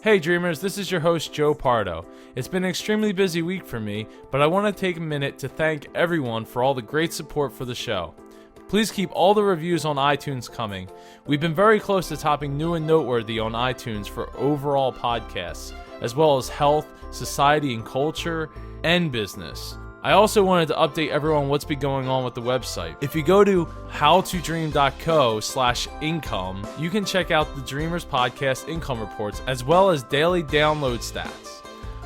Hey Dreamers, this is your host Joe Pardo. It's been an extremely busy week for me, but I want to take a minute to thank everyone for all the great support for the show. Please keep all the reviews on iTunes coming. We've been very close to topping New and Noteworthy on iTunes for overall podcasts, as well as health, society and culture, and business. I also wanted to update everyone what's been going on with the website. If you go to howtodream.co/income, you can check out the Dreamers Podcast income reports as well as daily download stats.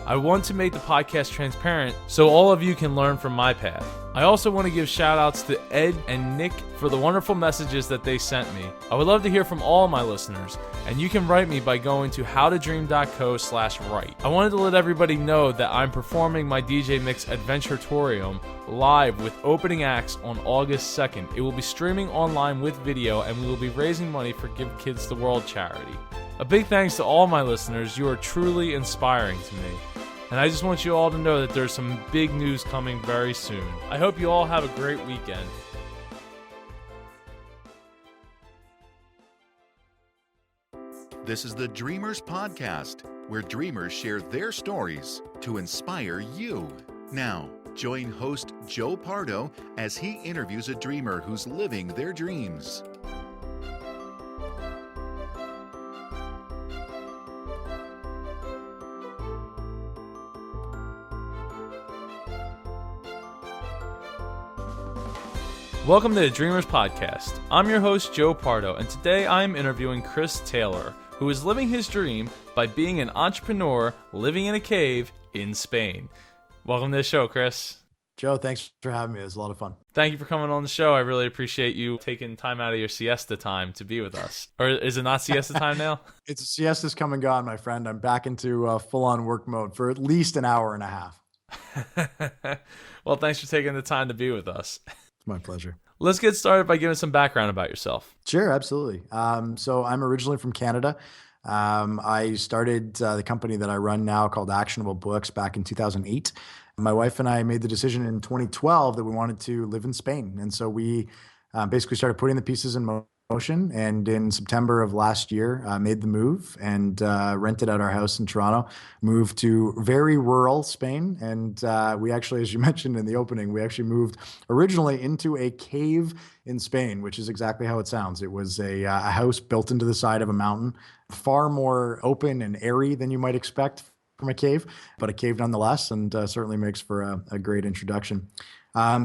I want to make the podcast transparent so all of you can learn from my path. I also want to give shout outs to Ed and Nick for the wonderful messages that they sent me. I would love to hear from all my listeners, and you can write me by going to howtodream.co/write. I wanted to let everybody know that I'm performing my DJ Mix Adventuratorium live with opening acts on August 2nd. It will be streaming online with video, and we will be raising money for Give Kids the World charity. A big thanks to all my listeners. You are truly inspiring to me. And I just want you all to know that there's some big news coming very soon. I hope you all have a great weekend. This is the Dreamers Podcast, where dreamers share their stories to inspire you. Now, join host Joe Pardo as he interviews a dreamer who's living their dreams. Welcome to the Dreamers Podcast. I'm your host, Joe Pardo, and today I am interviewing Chris Taylor, who is living his dream by being an entrepreneur living in a cave in Spain. Welcome to the show, Chris. Joe, thanks for having me. It was a lot of fun. Thank you for coming on the show. I really appreciate you taking time out of your siesta time to be with us. Or is it not siesta time now? It's siesta's come and gone, my friend. I'm back into full-on work mode for at least an hour and a half. Well, thanks for taking the time to be with us. My pleasure. Let's get started by giving some background about yourself. Sure, absolutely. So I'm originally from Canada. I started the company that I run now called Actionable Books back in 2008. My wife and I made the decision in 2012 that we wanted to live in Spain. And so we basically started putting the pieces in motion. And in September of last year, made the move and rented out our house in Toronto, moved to very rural Spain. And we actually, as you mentioned in the opening, we actually moved originally into a cave in Spain, which is exactly how it sounds. It was a house built into the side of a mountain, far more open and airy than you might expect from a cave, but a cave nonetheless, and certainly makes for a great introduction.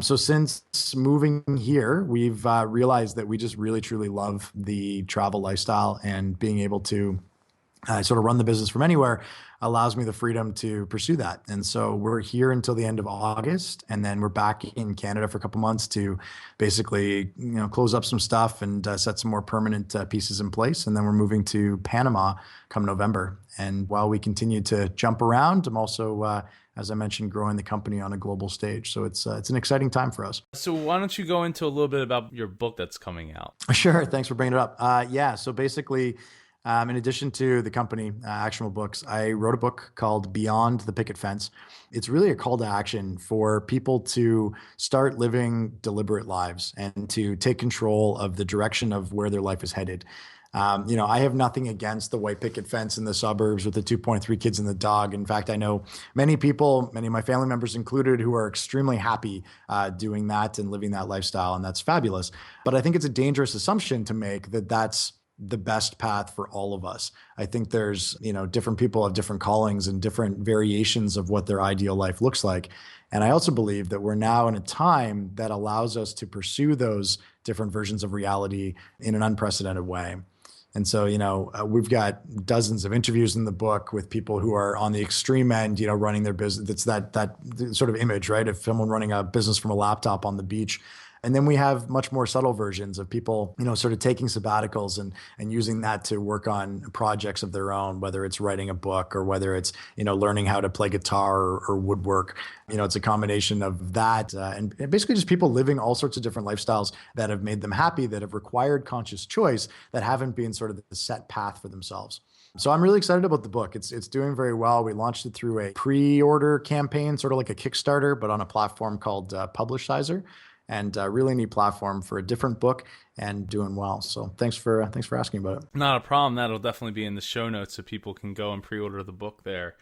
So since moving here, we've realized that we just really, truly love the travel lifestyle, and being able to sort of run the business from anywhere allows me the freedom to pursue that. And so we're here until the end of August, and then we're back in Canada for a couple months to basically, close up some stuff and set some more permanent pieces in place. And then we're moving to Panama come November. And while we continue to jump around, I'm also as I mentioned, growing the company on a global stage. So it's an exciting time for us. So why don't you go into a little bit about your book that's coming out? Sure. Thanks for bringing it up. So basically, in addition to the company, Actionable Books, I wrote a book called Beyond the Picket Fence. It's really a call to action for people to start living deliberate lives and to take control of the direction of where their life is headed. I have nothing against the white picket fence in the suburbs with the 2.3 kids and the dog. In fact, I know many people, many of my family members included, who are extremely happy doing that and living that lifestyle, and that's fabulous. But I think it's a dangerous assumption to make that that's the best path for all of us. I think there's, different people have different callings and different variations of what their ideal life looks like. And I also believe that we're now in a time that allows us to pursue those different versions of reality in an unprecedented way. And so, we've got dozens of interviews in the book with people who are on the extreme end, running their business. It's that sort of image, right? Of someone running a business from a laptop on the beach. And then we have much more subtle versions of people, sort of taking sabbaticals and using that to work on projects of their own, whether it's writing a book or whether it's, learning how to play guitar or woodwork. It's a combination of that and basically just people living all sorts of different lifestyles that have made them happy, that have required conscious choice, that haven't been sort of the set path for themselves. So I'm really excited about the book. It's doing very well. We launched it through a pre-order campaign, sort of like a Kickstarter, but on a platform called Publishizer. and really neat platform for a different book and doing well. So thanks for asking about it. Not a problem. That'll definitely be in the show notes so people can go and pre-order the book there.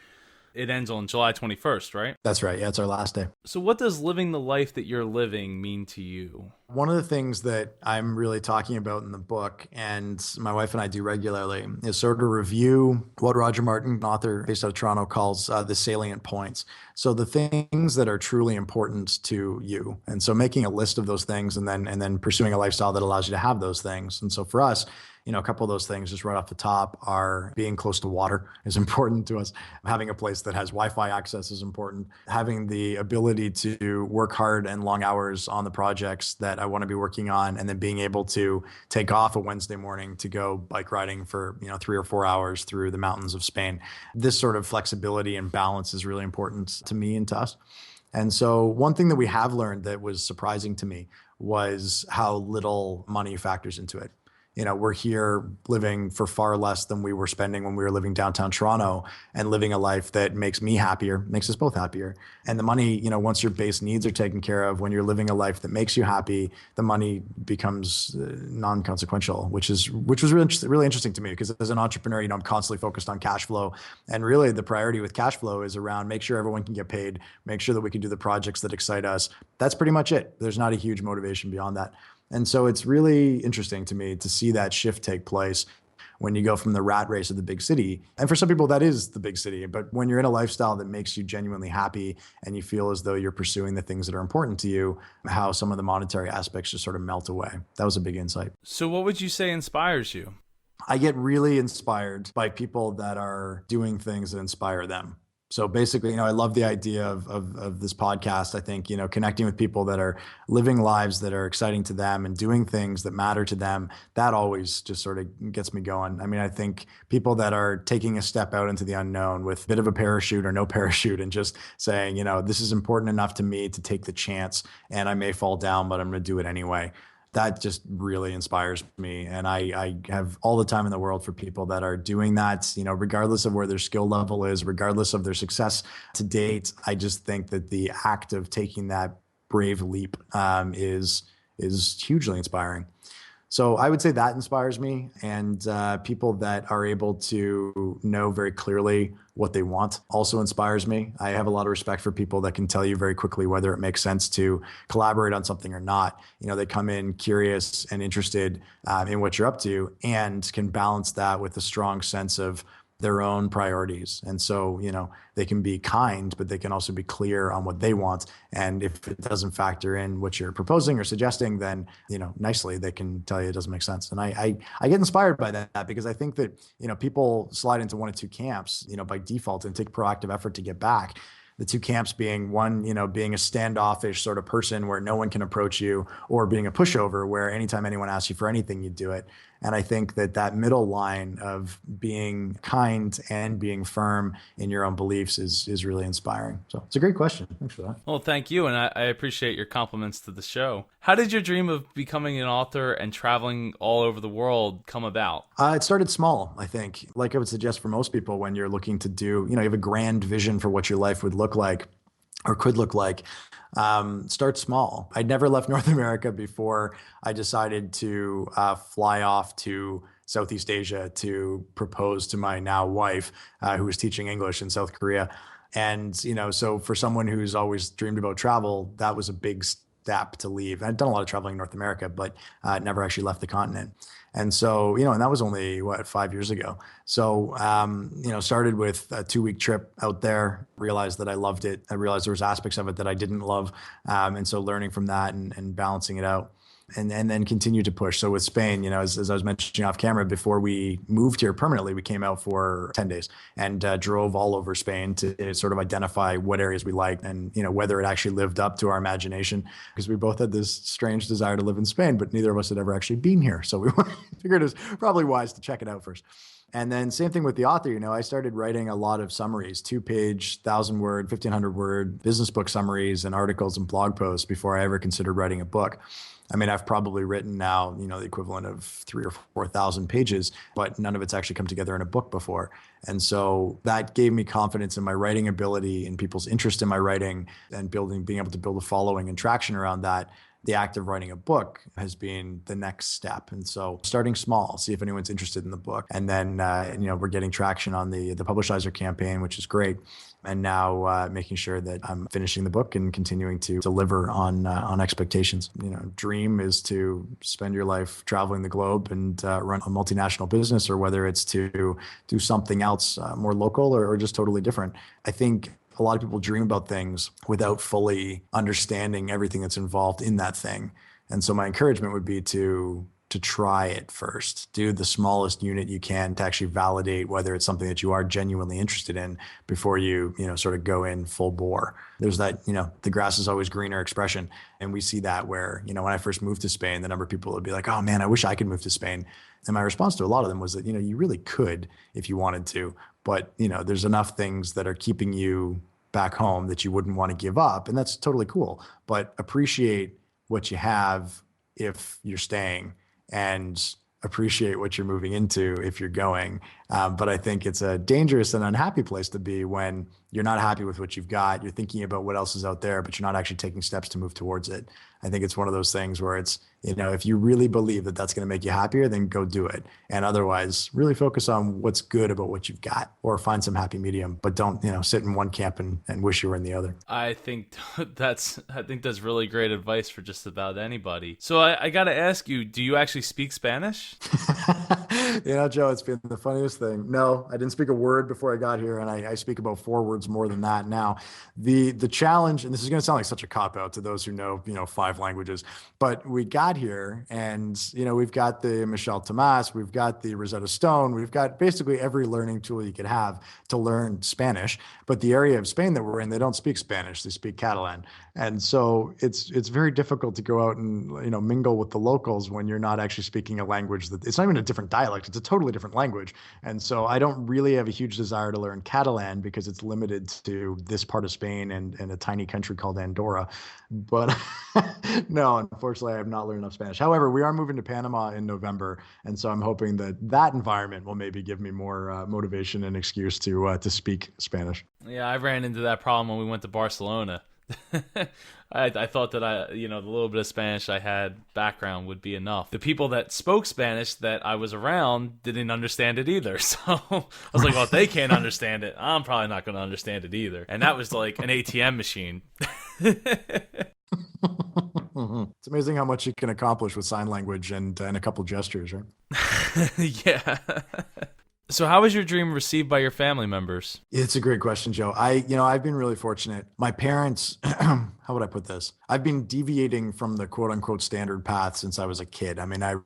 It ends on July 21st, right? That's right. Yeah, it's our last day. So what does living the life that you're living mean to you? One of the things that I'm really talking about in the book, and my wife and I do regularly, is sort of review what Roger Martin, an author based out of Toronto, calls the salient points. So the things that are truly important to you. And so making a list of those things and then pursuing a lifestyle that allows you to have those things. And so for us, a couple of those things just right off the top are being close to water is important to us. Having a place that has Wi-Fi access is important. Having the ability to work hard and long hours on the projects that I want to be working on, and then being able to take off a Wednesday morning to go bike riding for 3 or 4 hours through the mountains of Spain. This sort of flexibility and balance is really important to me and to us. And so one thing that we have learned that was surprising to me was how little money factors into it. We're here living for far less than we were spending when we were living downtown Toronto, and living a life that makes me happier, makes us both happier. And the money, once your base needs are taken care of, when you're living a life that makes you happy, the money becomes non-consequential, which was really interesting to me, because as an entrepreneur, I'm constantly focused on cash flow. And really the priority with cash flow is around make sure everyone can get paid, make sure that we can do the projects that excite us. That's pretty much it. There's not a huge motivation beyond that. And so it's really interesting to me to see that shift take place when you go from the rat race of the big city. And for some people, that is the big city. But when you're in a lifestyle that makes you genuinely happy and you feel as though you're pursuing the things that are important to you, how some of the monetary aspects just sort of melt away. That was a big insight. So what would you say inspires you? I get really inspired by people that are doing things that inspire them. So basically, I love the idea of this podcast. I think, connecting with people that are living lives that are exciting to them and doing things that matter to them, that always just sort of gets me going. I mean, I think people that are taking a step out into the unknown with a bit of a parachute or no parachute and just saying, this is important enough to me to take the chance, and I may fall down, but I'm going to do it anyway. That just really inspires me. And I have all the time in the world for people that are doing that, regardless of where their skill level is, regardless of their success to date. I just think that the act of taking that brave leap is hugely inspiring. So I would say that inspires me, and people that are able to know very clearly what they want also inspires me. I have a lot of respect for people that can tell you very quickly whether it makes sense to collaborate on something or not. They come in curious and interested in what you're up to, and can balance that with a strong sense of their own priorities. And so, they can be kind, but they can also be clear on what they want. And if it doesn't factor in what you're proposing or suggesting, then, nicely, they can tell you it doesn't make sense. And I get inspired by that, because I think that, people slide into one of two camps, by default, and take proactive effort to get back. The two camps being one, being a standoffish sort of person where no one can approach you, or being a pushover where anytime anyone asks you for anything, you do it. And I think that middle line of being kind and being firm in your own beliefs is really inspiring. So it's a great question. Thanks for that. Well, thank you. And I appreciate your compliments to the show. How did your dream of becoming an author and traveling all over the world come about? It started small, I think. Like I would suggest for most people, when you're looking to do, you have a grand vision for what your life would look like or could look like. Start small. I'd never left North America before I decided to fly off to Southeast Asia to propose to my now wife, who was teaching English in South Korea. And, so for someone who's always dreamed about travel, that was a big step to leave. I'd done a lot of traveling in North America, but never actually left the continent. And so, and that was only 5 years ago. So, started with a 2-week trip out there, realized that I loved it. I realized there was aspects of it that I didn't love. And so learning from that and balancing it out. And then continue to push. So with Spain, as I was mentioning off camera, before we moved here permanently, we came out for 10 days and drove all over Spain to sort of identify what areas we liked and, whether it actually lived up to our imagination, because we both had this strange desire to live in Spain, but neither of us had ever actually been here. So we figured it was probably wise to check it out first. And then same thing with the author, I started writing a lot of summaries, 2-page, 1,000-word, 1,500-word business book summaries and articles and blog posts before I ever considered writing a book. I mean, I've probably written now, the equivalent of 3 or 4,000 pages, but none of it's actually come together in a book before. And so that gave me confidence in my writing ability and people's interest in my writing and being able to build a following and traction around that. The act of writing a book has been the next step. And so starting small, see if anyone's interested in the book. And then, we're getting traction on the Publishizer campaign, which is great. And now making sure that I'm finishing the book and continuing to deliver on expectations. Dream is to spend your life traveling the globe and run a multinational business, or whether it's to do something else more local or just totally different. I think a lot of people dream about things without fully understanding everything that's involved in that thing. And so my encouragement would be to try it first. Do the smallest unit you can to actually validate whether it's something that you are genuinely interested in before you sort of go in full bore. There's that, the grass is always greener expression. And we see that where, when I first moved to Spain, the number of people would be like, oh man, I wish I could move to Spain. And my response to a lot of them was that, you really could if you wanted to, but, there's enough things that are keeping you back home that you wouldn't want to give up. And that's totally cool, but appreciate what you have if you're staying, and appreciate what you're moving into if you're going. But I think it's a dangerous and unhappy place to be when you're not happy with what you've got. You're thinking about what else is out there, but you're not actually taking steps to move towards it. I think it's one of those things where it's, if you really believe that that's going to make you happier, then go do it. And otherwise, really focus on what's good about what you've got, or find some happy medium, but don't, sit in one camp and wish you were in the other. I think that's really great advice for just about anybody. So I got to ask you, do you actually speak Spanish? Joe, it's been the funniest thing. No, I didn't speak a word before I got here, and I speak about 4 words more than that now. The challenge, and this is going to sound like such a cop-out to those who know, 5 languages, but we got here and, we've got the Michel Tomas, we've got the Rosetta Stone, we've got basically every learning tool you could have to learn Spanish. But the area of Spain that we're in, they don't speak Spanish, they speak Catalan. And so it's very difficult to go out and, mingle with the locals when you're not actually speaking a language that it's not even a different dialect, it's a totally different language. And so I don't really have a huge desire to learn Catalan because it's limited to this part of Spain and a tiny country called Andorra. But no, unfortunately, I have not learned enough Spanish. However, we are moving to Panama in November. And so I'm hoping that environment will maybe give me more motivation and excuse to speak Spanish. Yeah, I ran into that problem when we went to Barcelona. I thought that the little bit of Spanish I had background would be enough. The people that spoke Spanish that I was around didn't understand it either. So I was like, well, if they can't understand it, I'm probably not going to understand it either. And that was like an ATM machine. It's amazing how much you can accomplish with sign language and a couple gestures, right? Yeah. So how was your dream received by your family members? It's a great question, Joe. I've been really fortunate. My parents, how would I put this? I've been deviating from the quote unquote standard path since I was a kid. I mean, I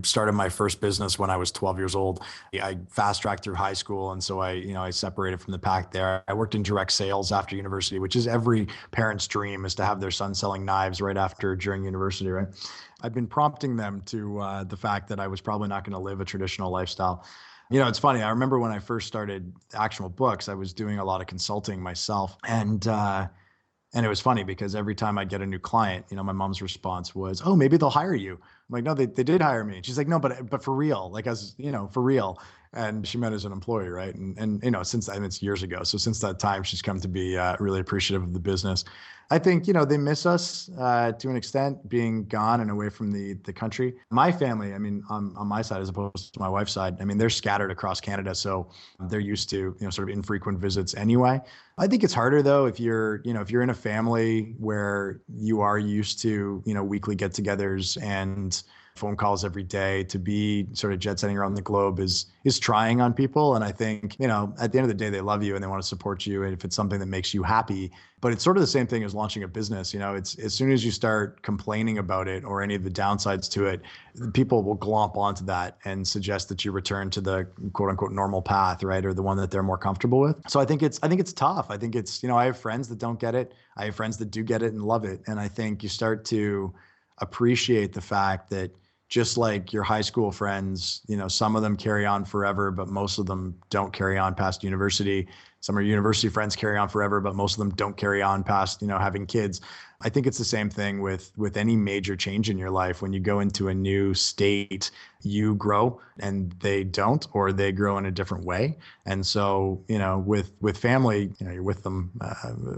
started my first business when I was 12 years old. I fast tracked through high school. And so I separated from the pack there. I worked in direct sales after university, which is every parent's dream, is to have their son selling knives during university, right? I've been prompting them to the fact that I was probably not going to live a traditional lifestyle. It's funny. I remember when I first started Actionable Books, I was doing a lot of consulting myself. And it was funny because every time I'd get a new client, my mom's response was, oh, maybe they'll hire you. I'm like, no, they did hire me. She's like, no, but for real, like as, for real. And she meant as an employee, right? And since then, it's years ago. So since that time, she's come to be really appreciative of the business. I think, they miss us to an extent, being gone and away from the country. My family, I mean, on my side, as opposed to my wife's side, I mean, they're scattered across Canada. So they're used to, sort of infrequent visits anyway. I think it's harder though, if you're in a family where you are used to, weekly get-togethers and phone calls every day, to be sort of jet setting around the globe is trying on people. And I think, at the end of the day, they love you and they want to support you. And if it's something that makes you happy, but it's sort of the same thing as launching a business. It's as soon as you start complaining about it or any of the downsides to it, people will glomp onto that and suggest that you return to the quote unquote normal path, right? Or the one that they're more comfortable with. So I think it's tough. I think it's, I have friends that don't get it. I have friends that do get it and love it. And I think you start to appreciate the fact that just like your high school friends, some of them carry on forever, but most of them don't carry on past university. Some are university friends, carry on forever, but most of them don't carry on past, having kids. I think it's the same thing with any major change in your life. When you go into a new state, you grow and they don't, or they grow in a different way. And so, with family, you're with them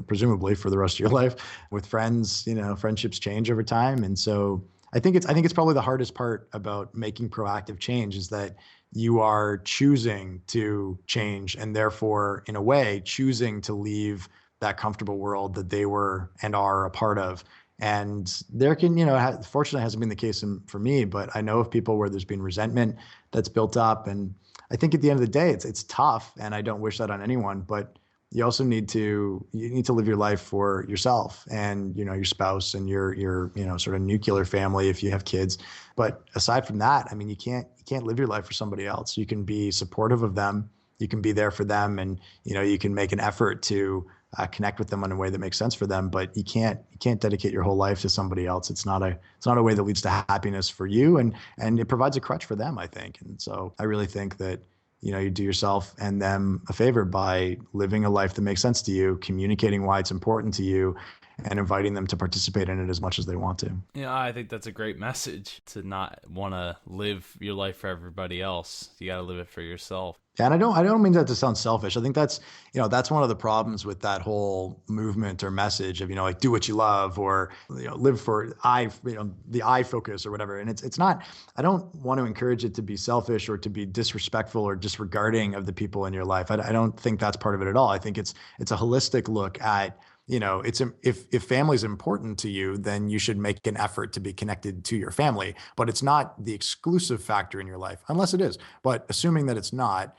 presumably for the rest of your life. With friends, friendships change over time. And so I think it's probably the hardest part about making proactive change is that you are choosing to change and therefore, in a way, choosing to leave that comfortable world that they were and are a part of. And there can, fortunately, it hasn't been the case for me, but I know of people where there's been resentment that's built up. And I think at the end of the day, it's tough, and I don't wish that on anyone, but you also need to live your life for yourself and, your spouse and your sort of nuclear family if you have kids. But aside from that, I mean, you can't live your life for somebody else. You can be supportive of them. You can be there for them, and, you can make an effort to connect with them in a way that makes sense for them. But you can't dedicate your whole life to somebody else. It's not a way that leads to happiness for you, and it provides a crutch for them, I think. And so I really think that, you do yourself and them a favor by living a life that makes sense to you, communicating why it's important to you, and inviting them to participate in it as much as they want to. Yeah, I think that's a great message, to not want to live your life for everybody else. You got to live it for yourself. Yeah, and I don't mean that to sound selfish. I think that's one of the problems with that whole movement or message of, like, do what you love, or, live for the I focus or whatever. And it's not, I don't want to encourage it to be selfish or to be disrespectful or disregarding of the people in your life. I don't think that's part of it at all. I think it's a holistic look at, if family is important to you, then you should make an effort to be connected to your family. But it's not the exclusive factor in your life, unless it is. But assuming that it's not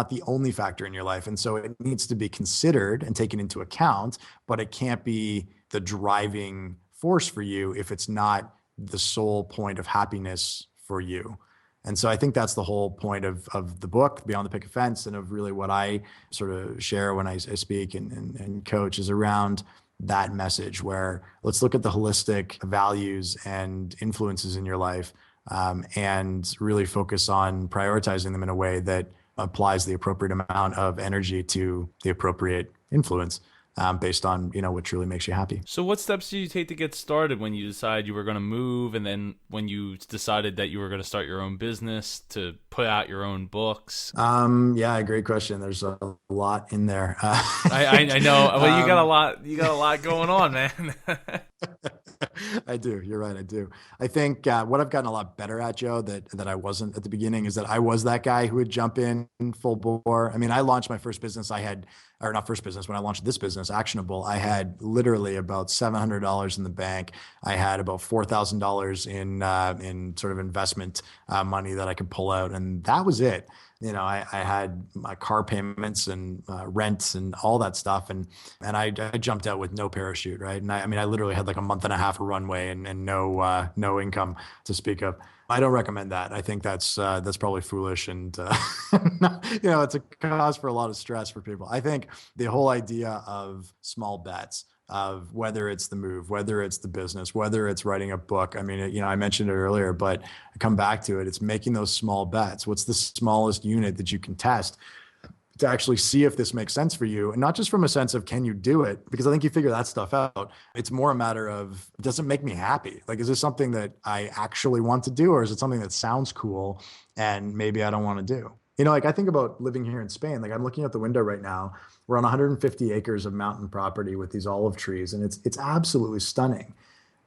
the only factor in your life. And so it needs to be considered and taken into account, but it can't be the driving force for you if it's not the sole point of happiness for you. And so I think that's the whole point of the book, Beyond the Picket Fence, and of really what I sort of share when I speak and coach, is around that message where let's look at the holistic values and influences in your life, and really focus on prioritizing them in a way that applies the appropriate amount of energy to the appropriate influence. Based on, what truly makes you happy. So what steps did you take to get started when you decided you were going to move, and then when you decided that you were going to start your own business, to put out your own books? Yeah, great question. There's a lot in there. I know. Well, you got a lot going on, man. I do. You're right. I do. I think what I've gotten a lot better at, Joe, that I wasn't at the beginning, is that I was that guy who would jump in full bore. I mean, I launched my first business. When I launched this business, Actionable, I had literally about $700 in the bank. I had about $4,000 in sort of investment money that I could pull out, and that was it. I had my car payments and rents and all that stuff. And I jumped out with no parachute, right? And I literally had like a month and a half of runway and no income to speak of. I don't recommend that. I think that's probably foolish, and it's a cause for a lot of stress for people. I think the whole idea of small bets, of whether it's the move, whether it's the business, whether it's writing a book. I mean, I mentioned it earlier, but I come back to it. It's making those small bets. What's the smallest unit that you can test to actually see if this makes sense for you? And not just from a sense of, can you do it? Because I think you figure that stuff out. It's more a matter of, does it make me happy? Like, is this something that I actually want to do? Or is it something that sounds cool and maybe I don't want to do? Like, I think about living here in Spain. Like, I'm looking out the window right now. We're on 150 acres of mountain property with these olive trees, and it's absolutely stunning,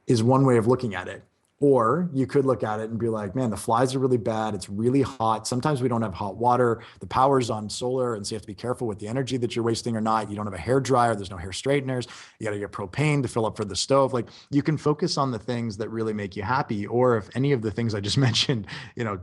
is one way of looking at it. Or you could look at it and be like, man, the flies are really bad. It's really hot. Sometimes we don't have hot water. The power's on solar, and so you have to be careful with the energy that you're wasting or not. You don't have a hair dryer. There's no hair straighteners. You got to get propane to fill up for the stove. Like, you can focus on the things that really make you happy. Or if any of the things I just mentioned,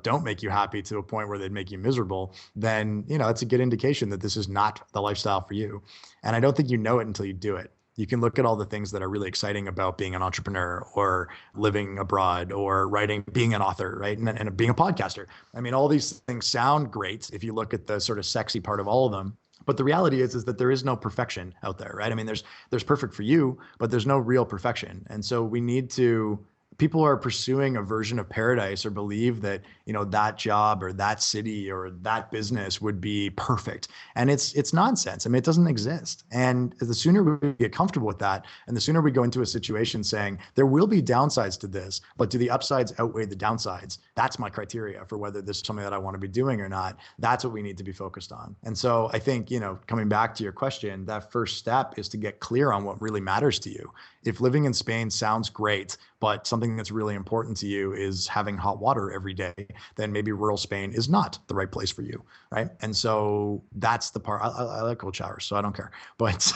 don't make you happy to a point where they'd make you miserable, then, it's a good indication that this is not the lifestyle for you. And I don't think you know it until you do it. You can look at all the things that are really exciting about being an entrepreneur or living abroad or writing, being an author, right? And being a podcaster. I mean, all these things sound great if you look at the sort of sexy part of all of them. But the reality is that there is no perfection out there, right? I mean, there's perfect for you, but there's no real perfection. And so we need to people are pursuing a version of paradise or believe that, that job or that city or that business would be perfect. And it's nonsense. I mean, it doesn't exist. And the sooner we get comfortable with that, and the sooner we go into a situation saying there will be downsides to this, but do the upsides outweigh the downsides? That's my criteria for whether this is something that I want to be doing or not. That's what we need to be focused on. And so I think, coming back to your question, that first step is to get clear on what really matters to you. If living in Spain sounds great, but something that's really important to you is having hot water every day, then maybe rural Spain is not the right place for you, right? And so that's the part. I like cold showers, so I don't care. But,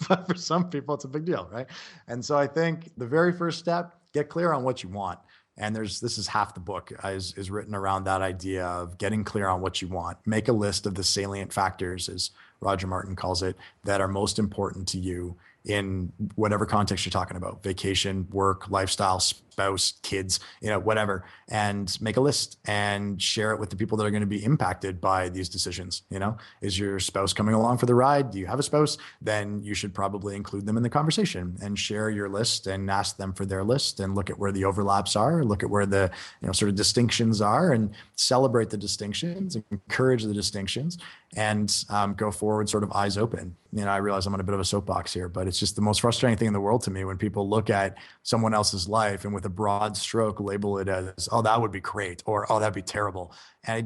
but for some people, it's a big deal, right? And so I think the very first step, get clear on what you want. And this is half the book is written around that idea of getting clear on what you want. Make a list of the salient factors, as Roger Martin calls it, that are most important to you in whatever context you're talking about: vacation, work, lifestyle, spouse, kids, whatever, and make a list and share it with the people that are going to be impacted by these decisions. Is your spouse coming along for the ride? Do you have a spouse? Then you should probably include them in the conversation and share your list and ask them for their list and look at where the overlaps are, look at where the sort of distinctions are, and celebrate the distinctions, encourage the distinctions, and go forward sort of eyes open. I realize I'm on a bit of a soapbox here, but it's just the most frustrating thing in the world to me when people look at someone else's life and with a broad stroke label it as, oh, that would be great, or, oh, that'd be terrible. And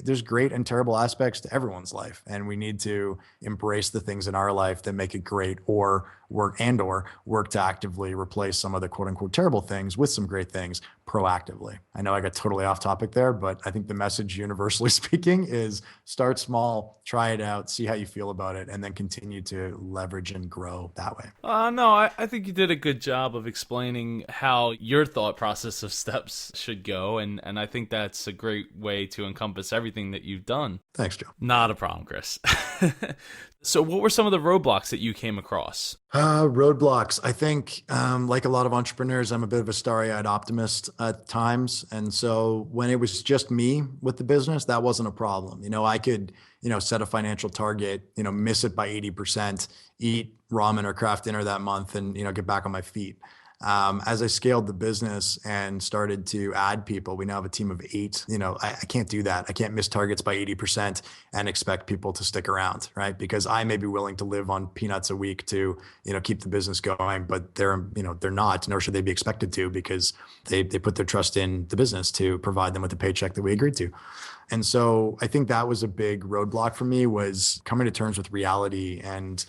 there's great and terrible aspects to everyone's life. And we need to embrace the things in our life that make it great, or work to actively replace some of the quote unquote terrible things with some great things proactively. I know I got totally off topic there, but I think the message, universally speaking, is start small, try it out, see how you feel about it, and then continue to leverage and grow that way. No, I think you did a good job of explaining how your thought process of steps should go. And I think that's a great way to encompass everything that you've done. Thanks, Joe. Not a problem, Chris. So what were some of the roadblocks that you came across? Roadblocks. I think, like a lot of entrepreneurs, I'm a bit of a starry-eyed optimist at times. And so when it was just me with the business, that wasn't a problem. I could, set a financial target, miss it by 80%, eat ramen or craft dinner that month, and, get back on my feet. As I scaled the business and started to add people, we now have a team of 8. I can't do that. I can't miss targets by 80% and expect people to stick around, right? Because I may be willing to live on peanuts a week to, keep the business going, but they're not, nor should they be expected to, because they put their trust in the business to provide them with the paycheck that we agreed to. And so I think that was a big roadblock for me, was coming to terms with reality and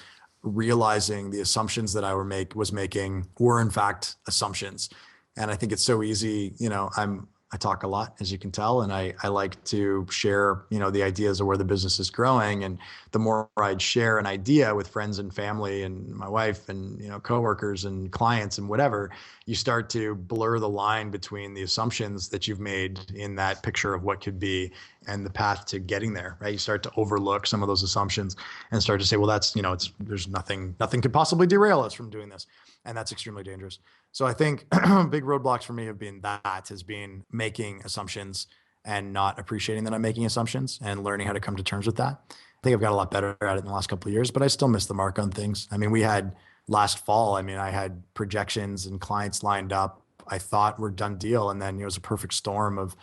realizing the assumptions that I was making were in fact assumptions. And I think it's so easy, I talk a lot, as you can tell, and I like to share, the ideas of where the business is growing. And the more I'd share an idea with friends and family and my wife and, coworkers and clients and whatever, you start to blur the line between the assumptions that you've made in that picture of what could be and the path to getting there, right? You start to overlook some of those assumptions and start to say, well, that's, there's nothing could possibly derail us from doing this. And that's extremely dangerous. So I think big roadblocks for me have been making assumptions and not appreciating that I'm making assumptions and learning how to come to terms with that. I think I've got a lot better at it in the last couple of years, but I still miss the mark on things. We had last fall, I had projections and clients lined up I thought were done deal. And then it was a perfect storm of,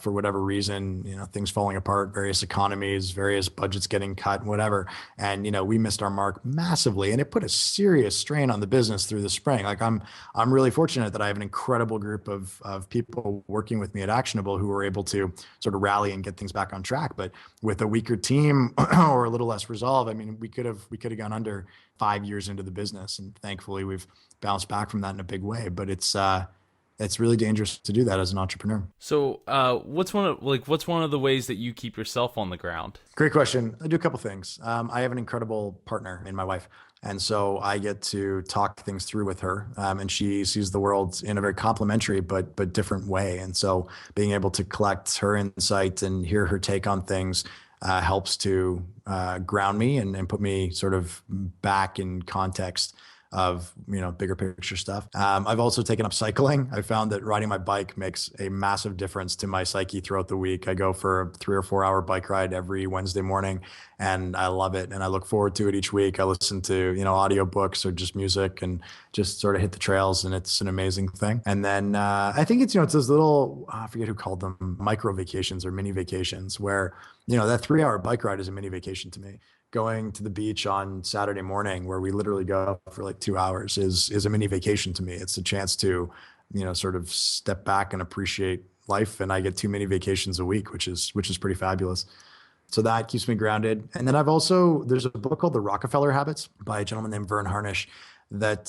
for whatever reason, things falling apart, various economies, various budgets getting cut, whatever. And, we missed our mark massively, and it put a serious strain on the business through the spring. Like I'm really fortunate that I have an incredible group of people working with me at Actionable who were able to sort of rally and get things back on track. But with a weaker team or a little less resolve, we could have gone under 5 years into the business. And thankfully we've bounced back from that in a big way, but it's really dangerous to do that as an entrepreneur. So what's one of the ways that you keep yourself on the ground? Great question. I do a couple things. I have an incredible partner in my wife. And so I get to talk things through with her, and she sees the world in a very complementary but different way. And so being able to collect her insight and hear her take on things helps to ground me and put me sort of back in context of, bigger picture stuff. I've also taken up cycling. I found that riding my bike makes a massive difference to my psyche throughout the week. I go for a 3 or 4 hour bike ride every Wednesday morning, and I love it. And I look forward to it each week. I listen to, audiobooks or just music and just sort of hit the trails, and it's an amazing thing. And then I think it's those little, I forget who called them, micro vacations or mini vacations, where, that 3 hour bike ride is a mini vacation to me. Going to the beach on Saturday morning, where we literally go for like 2 hours, is a mini vacation to me. It's a chance to, sort of step back and appreciate life. And I get 2 mini vacations a week, which is pretty fabulous. So that keeps me grounded. And then there's a book called The Rockefeller Habits by a gentleman named Verne Harnish that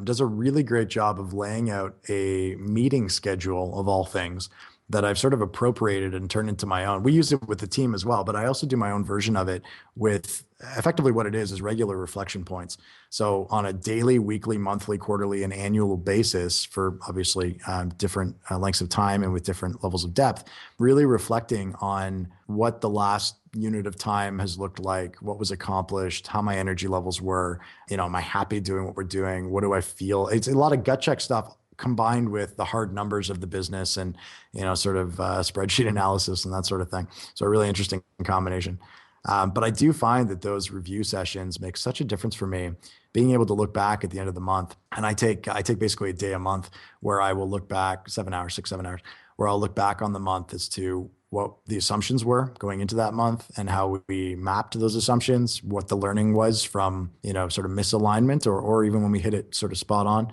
does a really great job of laying out a meeting schedule of all things that I've sort of appropriated and turned into my own. We use it with the team as well, but I also do my own version of it with effectively what it is regular reflection points. So on a daily, weekly, monthly, quarterly, and annual basis, for obviously different lengths of time and with different levels of depth, really reflecting on what the last unit of time has looked like, what was accomplished, how my energy levels were, am I happy doing what we're doing? What do I feel? It's a lot of gut check stuff combined with the hard numbers of the business and, sort of spreadsheet analysis and that sort of thing. So a really interesting combination. But I do find that those review sessions make such a difference for me, being able to look back at the end of the month. And I take basically a day a month where I will look back 7 hours, 6, 7 hours, where I'll look back on the month as to what the assumptions were going into that month and how we mapped those assumptions, what the learning was from, sort of misalignment or even when we hit it sort of spot on.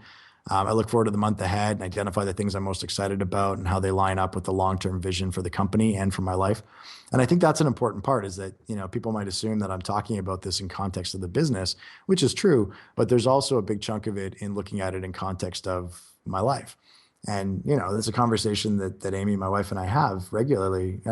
I look forward to the month ahead and identify the things I'm most excited about and how they line up with the long-term vision for the company and for my life. And I think that's an important part, is that, people might assume that I'm talking about this in context of the business, which is true, but there's also a big chunk of it in looking at it in context of my life. And, there's a conversation that Amy, my wife, and I have regularly,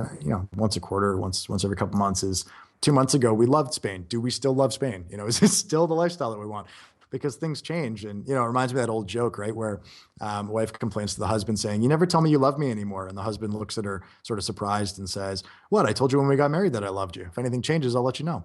once a quarter, once every couple months, is 2 months ago, we loved Spain. Do we still love Spain? Is it still the lifestyle that we want? Because things change. And, it reminds me of that old joke, right? Where a wife complains to the husband saying, "You never tell me you love me anymore." And the husband looks at her sort of surprised and says, "What? I told you when we got married that I loved you. If anything changes, I'll let you know."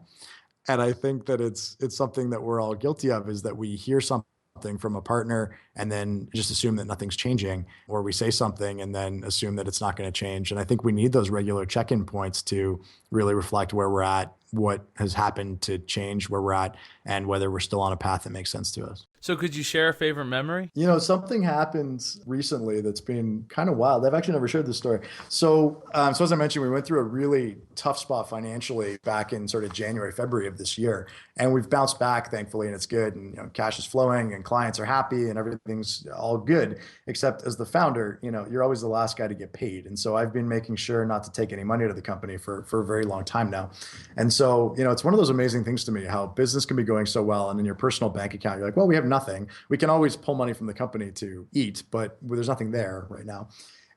And I think that it's something that we're all guilty of, is that we hear something from a partner and then just assume that nothing's changing, or we say something and then assume that it's not going to change. And I think we need those regular check-in points to really reflect where we're at, what has happened to change where we're at, and whether we're still on a path that makes sense to us. So could you share a favorite memory? Something happened recently that's been kind of wild. I've actually never shared this story. So as I mentioned, we went through a really tough spot financially back in sort of January, February of this year. And we've bounced back, thankfully, and it's good. And, cash is flowing and clients are happy and everything's all good, except as the founder, you're always the last guy to get paid. And so I've been making sure not to take any money out of the company for a very long time now. And so, it's one of those amazing things to me, how business can be going so well. And in your personal bank account, you're like, well, we have nothing. We can always pull money from the company to eat, but there's nothing there right now.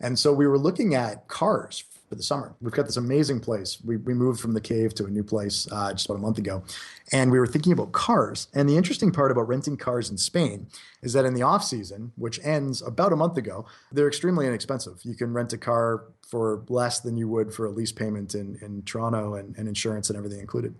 And so we were looking at cars for the summer. We've got this amazing place. We moved from the cave to a new place just about a month ago. And we were thinking about cars. And the interesting part about renting cars in Spain is that in the off season, which ends about a month ago, they're extremely inexpensive. You can rent a car for less than you would for a lease payment in Toronto and insurance and everything included.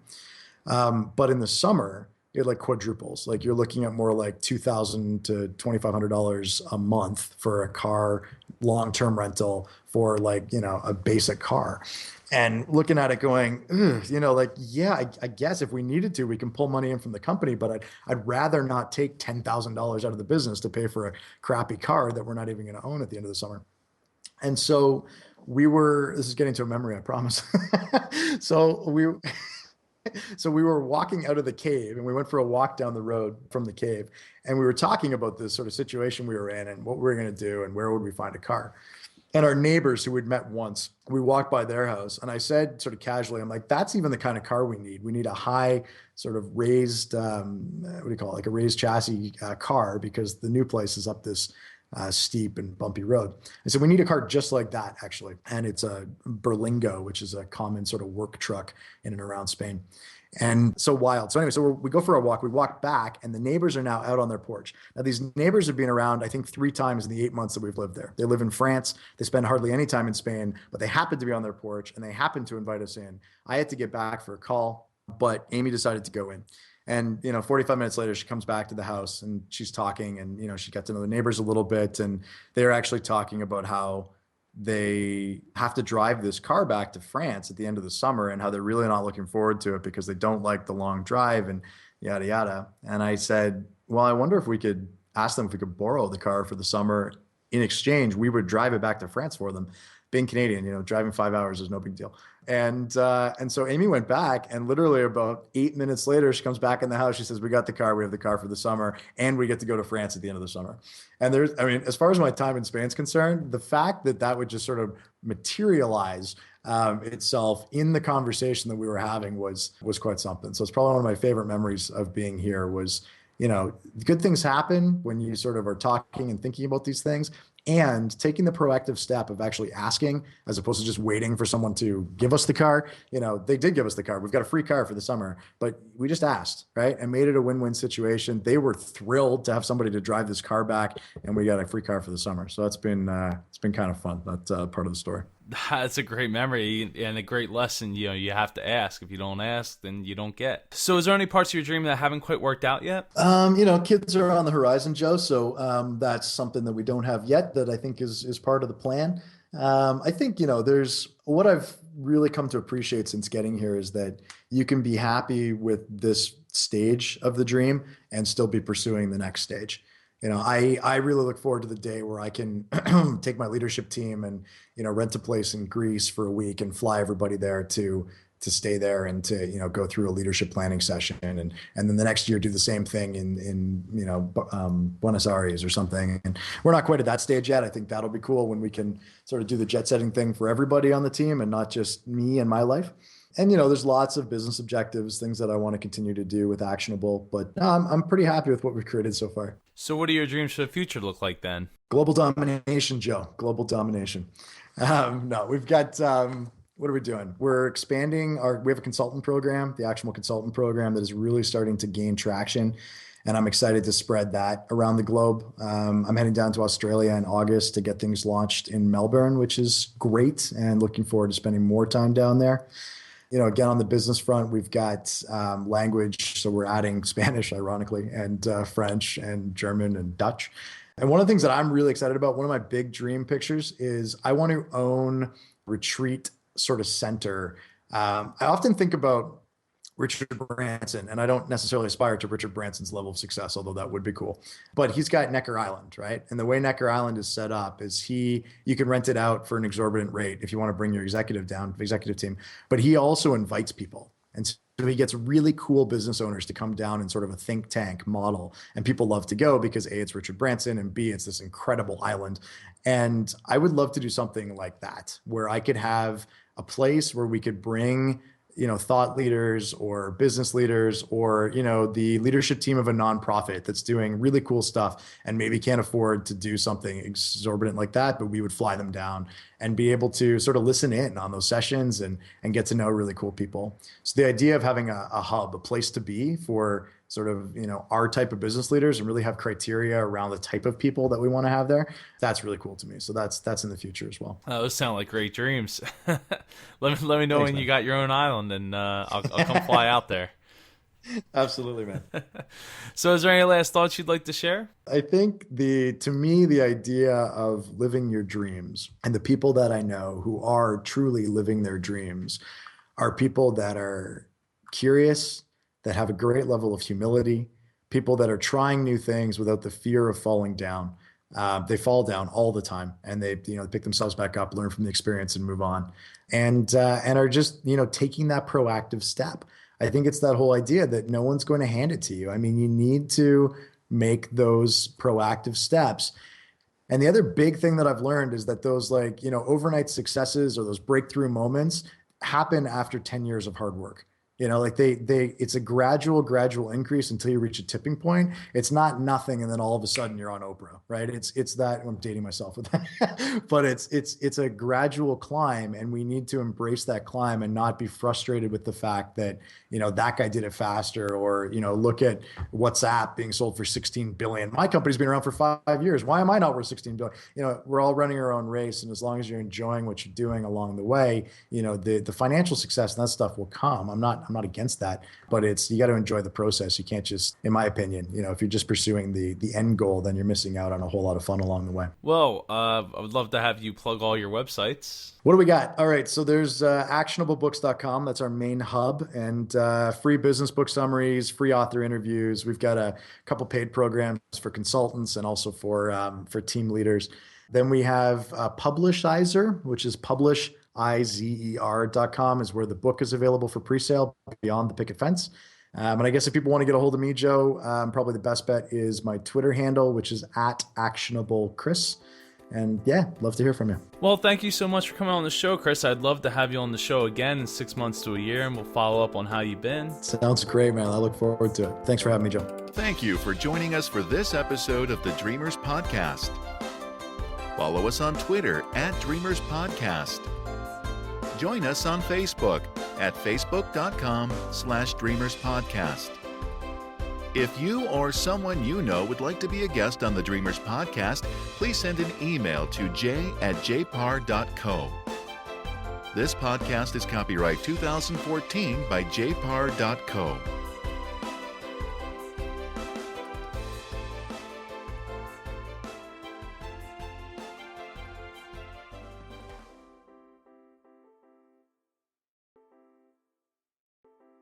But in the summer, it like quadruples. Like you're looking at more like $2,000 to $2,500 a month for a car, long-term rental for like, a basic car. And looking at it going, I guess if we needed to, we can pull money in from the company, but I'd rather not take $10,000 out of the business to pay for a crappy car that we're not even going to own at the end of the summer. And so this is getting to a memory, I promise. So we were walking out of the cave, and we went for a walk down the road from the cave. And we were talking about this sort of situation we were in and what we were going to do and where would we find a car. And our neighbors who we'd met once, we walked by their house, and I said sort of casually, I'm like, that's even the kind of car we need. We need a high sort of raised, like a raised chassis car, because the new place is up this steep and bumpy road. I said, we need a car just like that, actually. And it's a Berlingo, which is a common sort of work truck in and around Spain. And so wild. So anyway, we go for a walk, we walk back, and the neighbors are now out on their porch. Now, these neighbors have been around, I think, 3 times in the 8 months that we've lived there. They live in France. They spend hardly any time in Spain, but they happen to be on their porch, and they happen to invite us in. I had to get back for a call. But Amy decided to go in. And, 45 minutes later, she comes back to the house and she's talking, and, she got to know the neighbors a little bit. And they're actually talking about how they have to drive this car back to France at the end of the summer, and how they're really not looking forward to it because they don't like the long drive and yada, yada. And I said, well, I wonder if we could ask them if we could borrow the car for the summer. In exchange, we would drive it back to France for them. Being Canadian, driving 5 hours is no big deal. And so Amy went back, and literally about 8 minutes later, she comes back in the house. She says, we got the car. We have the car for the summer, and we get to go to France at the end of the summer. And as far as my time in Spain is concerned, the fact that that would just sort of materialize itself in the conversation that we were having was quite something. So it's probably one of my favorite memories of being here was, good things happen when you sort of are talking and thinking about these things, and taking the proactive step of actually asking, as opposed to just waiting for someone to give us the car. They did give us the car. We've got a free car for the summer, but we just asked, right? And made it a win-win situation. They were thrilled to have somebody to drive this car back, and we got a free car for the summer. So it's been kind of fun. That's part of the story. That's a great memory and a great lesson. You have to ask. If you don't ask, then you don't get. So is there any parts of your dream that haven't quite worked out yet? Kids are on the horizon, Joe. So that's something that we don't have yet that I think is part of the plan. I think, there's what I've really come to appreciate since getting here is that you can be happy with this stage of the dream and still be pursuing the next stage. I really look forward to the day where I can take my leadership team and, rent a place in Greece for a week and fly everybody there to stay there and to, go through a leadership planning session. And then the next year do the same thing in Buenos Aires or something. And we're not quite at that stage yet. I think that'll be cool when we can sort of do the jet setting thing for everybody on the team and not just me and my life. And, there's lots of business objectives, things that I want to continue to do with Actionable, but I'm pretty happy with what we've created so far. So what do your dreams for the future look like then? Global domination, Joe. Global domination. No, we've got, what are we doing? We're expanding we have a consultant program, the Actionable Consultant Program, that is really starting to gain traction. And I'm excited to spread that around the globe. I'm heading down to Australia in August to get things launched in Melbourne, which is great, and looking forward to spending more time down there. Again, on the business front, we've got language. So we're adding Spanish, ironically, and French and German and Dutch. And one of the things that I'm really excited about, one of my big dream pictures is I want to own retreat sort of center. I often think about Richard Branson, and I don't necessarily aspire to Richard Branson's level of success, although that would be cool. But he's got Necker Island, right? And the way Necker Island is set up is you can rent it out for an exorbitant rate if you want to bring your executive team. But he also invites people. And so he gets really cool business owners to come down in sort of a think tank model. And people love to go because A, it's Richard Branson, and B, it's this incredible island. And I would love to do something like that, where I could have a place where we could bring thought leaders or business leaders or, the leadership team of a nonprofit that's doing really cool stuff and maybe can't afford to do something exorbitant like that, but we would fly them down and be able to sort of listen in on those sessions and get to know really cool people. So the idea of having a hub, a place to be for sort of, our type of business leaders and really have criteria around the type of people that we want to have there, that's really cool to me. So that's in the future as well. Those sound like great dreams. let me know when you got your own island, and I'll come fly out there. Absolutely, man. So is there any last thoughts you'd like to share? I think to me, the idea of living your dreams, and the people that I know who are truly living their dreams are people that are curious, that have a great level of humility, people that are trying new things without the fear of falling down. They fall down all the time, and they pick themselves back up, learn from the experience, and move on, and are just taking that proactive step. I think it's that whole idea that no one's going to hand it to you. I mean, you need to make those proactive steps. And the other big thing that I've learned is that those overnight successes or those breakthrough moments happen after 10 years of hard work. It's a gradual increase until you reach a tipping point. It's not nothing, and then all of a sudden you're on Oprah, right? It's that, I'm dating myself with that, but it's a gradual climb, and we need to embrace that climb and not be frustrated with the fact that, that guy did it faster, or, look at WhatsApp being sold for 16 billion. My company's been around for 5 years. Why am I not worth 16 billion? We're all running our own race, and as long as you're enjoying what you're doing along the way, the financial success and that stuff will come. I'm not against that, but you got to enjoy the process. You can't just, in my opinion, if you're just pursuing the end goal, then you're missing out on a whole lot of fun along the way. Well, I would love to have you plug all your websites. What do we got? All right. So there's actionablebooks.com. That's our main hub, and free business book summaries, free author interviews. We've got a couple paid programs for consultants and also for team leaders. Then we have Publishizer, which is publishizer.com, is where the book is available for pre-sale, Beyond the Picket Fence. And I guess if people want to get a hold of me, Joe, probably the best bet is my Twitter handle, which is @actionablechris. And yeah, love to hear from you. Well, thank you so much for coming on the show, Chris. I'd love to have you on the show again in 6 months to a year, and we'll follow up on how you've been. Sounds great, man. I look forward to it. Thanks for having me, Joe. Thank you for joining us for this episode of the Dreamers Podcast. Follow us on Twitter @Dreamers Podcast. Join us on Facebook at facebook.com/Dreamers Podcast. If you or someone you know would like to be a guest on the Dreamers Podcast, please send an email to j@jpar.co. This podcast is copyright 2014 by jpar.co.